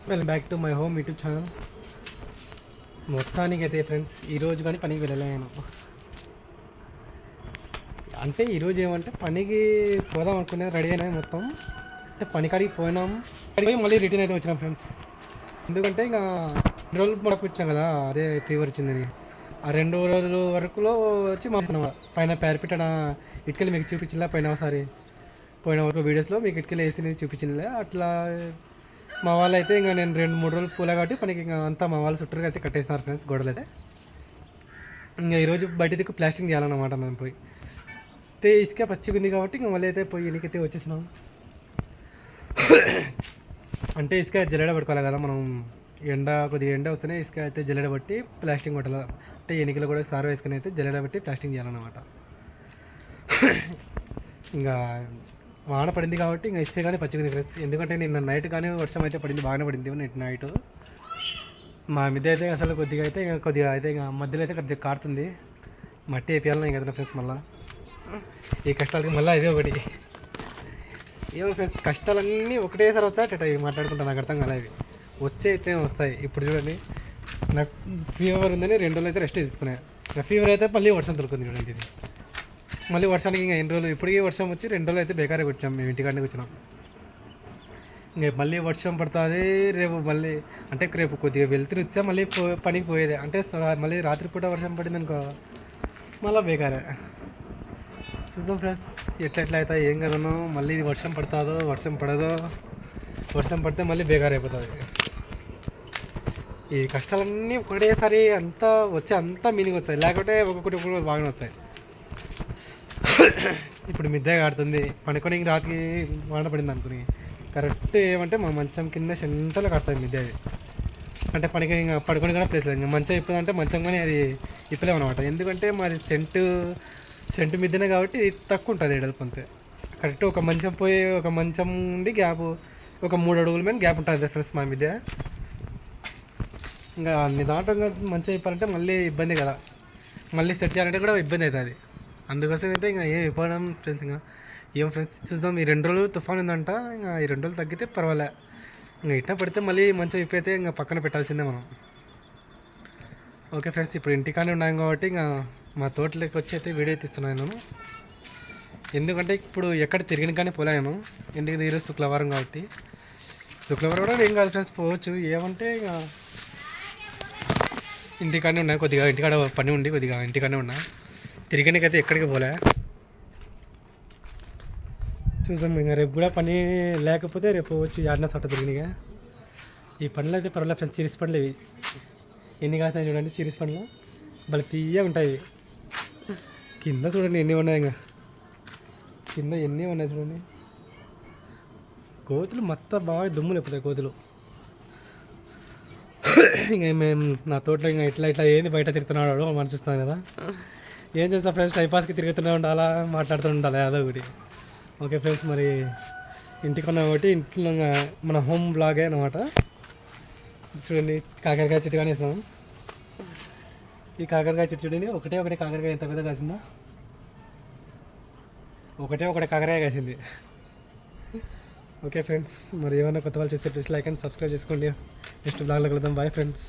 Welcome back to my home YouTube channel. మొత్తానికి అయితే friends ఈరోజు కానీ పనికి వెళ్ళలేను. అంటే ఈరోజు ఏమంటే పనికి పోదాం అనుకునే రెడీ అయినా మొత్తం. అంటే పనికాడికి పోయినాం, పోయి మళ్ళీ రిటర్న్ అయితే వచ్చినాం ఫ్రెండ్స్. ఎందుకంటే ఇంకా 2 రోజులు మనకు వచ్చాం కదా, అదే ఫీవర్ వచ్చిందని. ఆ 2 రోజుల వరకులో వచ్చి మా పైన పేరపెట్టిన ఇటుకలు మీకు చూపించిందా పోయిన వరకు వీడియోస్లో మీకు ఇటుకలు వేసి చూపించిందిలే. అట్లా మా వాళ్ళు అయితే ఇంకా నేను 2-3 రోజులు పూల కాబట్టి పనికి ఇంకా అంతా మా వాళ్ళు చుట్టూరుగా అయితే కట్టేస్తున్నారు ఫ్రెండ్స్ గోడలు అయితే. ఇంకా ఈరోజు బయట దిక్కు ప్లాస్టింగ్ చేయాలన్నమాట మేము పోయి. అంటే ఇసుక పచ్చిగా ఉంది కాబట్టి ఇంకా మళ్ళీ అయితే పోయి ఎన్నికైతే వచ్చేసినాం. అంటే ఇసుక జల్లెడ పట్టుకోవాలి కదా మనం, కొద్దిగా ఎండ వస్తేనే ఇసుక అయితే జల్లెడ బట్టి ప్లాస్టింగ్ కొట్టాలి. అంటే ఎన్నికలు కూడా సారు వేసుకుని అయితే జల్లెడ బట్టి ప్లాస్టింగ్ చేయాలన్నమాట. ఇంకా వాన పడింది కాబట్టి ఇంకా ఇసుక కానీ పచ్చిగా ఫ్రెండ్స్. ఎందుకంటే నిన్న నైట్ కానీ వర్షం అయితే పడింది, బాగానే పడింది నైట్. మా మిద్దె అయితే అసలు కొద్దిగా అయితే ఇంకా మధ్యలో అయితే కొద్దిగా కారుతుంది. మట్టి వేపియాలన్నా కదా ఫ్రెండ్స్. మళ్ళీ ఈ కష్టాలకి మళ్ళీ ఇదే ఒకటి. ఏమో ఫ్రెండ్స్, కష్టాలన్నీ ఒకటేసారి వచ్చాయి మాట్లాడుకుంటాను. నాకు అర్థం కాలేదు, వచ్చే ఇట్లే వస్తాయి. ఇప్పుడు చూడండి, నాకు ఫీవర్ ఉందని 2 రోజులు అయితే రెస్ట్ తీసుకున్నాను. ఫీవర్ అయితే మళ్ళీ వర్షం దొరుకుతుంది చూడండి. ఇది మళ్ళీ వర్షానికి ఇంకా ఎన్ని రోజులు, ఇప్పటికీ వర్షం వచ్చి 2 రోజులు అయితే బేకారే వచ్చాం, మేము ఇంటికాడనే వచ్చినాం. ఇంకా మళ్ళీ వర్షం పడుతుంది రేపు. మళ్ళీ అంటే రేపు కొద్దిగా వెళ్తురు వచ్చా మళ్ళీ పనికి పోయేది. అంటే మళ్ళీ రాత్రిపూట వర్షం పడింది అనుకో మళ్ళీ బేకారే. చూద్దాం ఫ్రెండ్స్ ఎట్లా అవుతాయి ఏం కదను. మళ్ళీ వర్షం పడుతుందో వర్షం పడదో, వర్షం పడితే మళ్ళీ బేకార్ అయిపోతుంది. ఈ కష్టాలన్నీ ఒకటేసారి అంతా మీనింగ్ వస్తాయి, లేకపోతే ఒక్కొక్కటి బాగానే వస్తాయి. ఇప్పుడు మిద్దె కాడుతుంది, పనుకొని రాత్రికి వాన పడింది అనుకుని కరెక్ట్ ఏమంటే మా మంచం కింద సెంటర్లో కడతాయి మిద్దె. అది అంటే పనికి ఇంకా పడుకొని కూడా ప్లేస్ లేదు. ఇంకా మంచం ఇప్పుదంటే మంచం కానీ అది ఇప్పలేమన్నమాట. ఎందుకంటే మాది సెంటు మిద్దెనే కాబట్టి తక్కువ ఉంటుంది ఎడల్పు అంతే. కరెక్ట్ ఒక మంచం నుండి గ్యాప్ ఒక 3 అడుగుల మీద గ్యాప్ ఉంటుంది ఫ్రెండ్స్ మా మిద్దె. ఇంకా అన్ని దాంట్లో మంచిగా ఇప్పాలంటే మళ్ళీ ఇబ్బంది కదా, మళ్ళీ సెట్ చేయాలంటే కూడా ఇబ్బంది అవుతుంది. అందుకోసం అయితే ఇంకా ఏం ఇవ్వడం ఫ్రెండ్స్. ఇంకా ఏం ఫ్రెండ్స్ చూద్దాం. ఈ 2 రోజులు తుఫాన్ ఉందంట, ఇంకా ఈ 2 రోజులు తగ్గితే పర్వాలే. ఇంకా ఇట్లా పడితే మళ్ళీ మంచిగా ఇప్పైతే ఇంకా పక్కన పెట్టాల్సిందే మనం. ఓకే ఫ్రెండ్స్, ఇప్పుడు ఇంటికానే ఉన్నాం కాబట్టి ఇంకా మా తోటలోకి వచ్చి అయితే వీడియో తీస్తున్నాను నేను. ఎందుకంటే ఇప్పుడు ఎక్కడ తిరిగిన కానీ పోలేను, ఇంటికి ఈరోజు శుక్రవారం కాబట్టి. శుక్రవారం కూడా ఏం కాదు ఫ్రెండ్స్, పోవచ్చు. ఏమంటే ఇక ఇంటికానే ఉన్నాయి, కొద్దిగా ఇంటికాడ పని ఉండి కొద్దిగా ఇంటికానే ఉన్నా. తిరిగినకైతే ఎక్కడికి పోలే. చూసాం ఇంకా రేపు కూడా పని లేకపోతే రేపు వచ్చి ఆడిన చోట తిరిగినగా. ఈ పండ్లు అయితే పర్వాలేదు ఫ్రెండ్స్, చిరిసి పండ్లు ఇవి. ఎన్ని కాసినాయి చూడండి, చిరిసి పండ్లు భలే తీయగా ఉంటాయి. కింద చూడండి ఎన్ని ఉన్నాయి, ఇంకా కింద ఎన్ని ఉన్నాయి చూడండి. కోతులు మొత్తం బాగా దుమ్ము లేపుతాయి కోతులు. ఇంకా మేము నా తోటలో ఇంకా ఇట్లా ఏంది బయట తిరుగుతున్నాడు మనం చూస్తాం కదా. ఏం చేస్తాం ఫ్రెండ్స్, టైంపాస్కి తిరుగుతూనే ఉండాలా, మాట్లాడుతూ ఉండాలి అదో ఒకటి. ఓకే ఫ్రెండ్స్, మరి ఇంటికి ఉన్నాం కాబట్టి ఇంట్లో మన హోమ్ బ్లాగే అనమాట. చూడండి కాకరకాయ చెట్టు కానీ వేసినాం. ఈ కాకరకాయ చెట్టు చూడండి, ఒకటే కాకరకాయ ఎంత పెద్ద కాసిందా. ఒకటే కాకరకాయ కాసింది. ఓకే ఫ్రెండ్స్, మరి ఏమైనా కొత్త వాళ్ళు చేసే ప్లీజ్ లైక్ అండ్ సబ్స్క్రైబ్ చేసుకోండి. నెక్స్ట్ బ్లాగ్లో కలుద్దాం. Bye friends.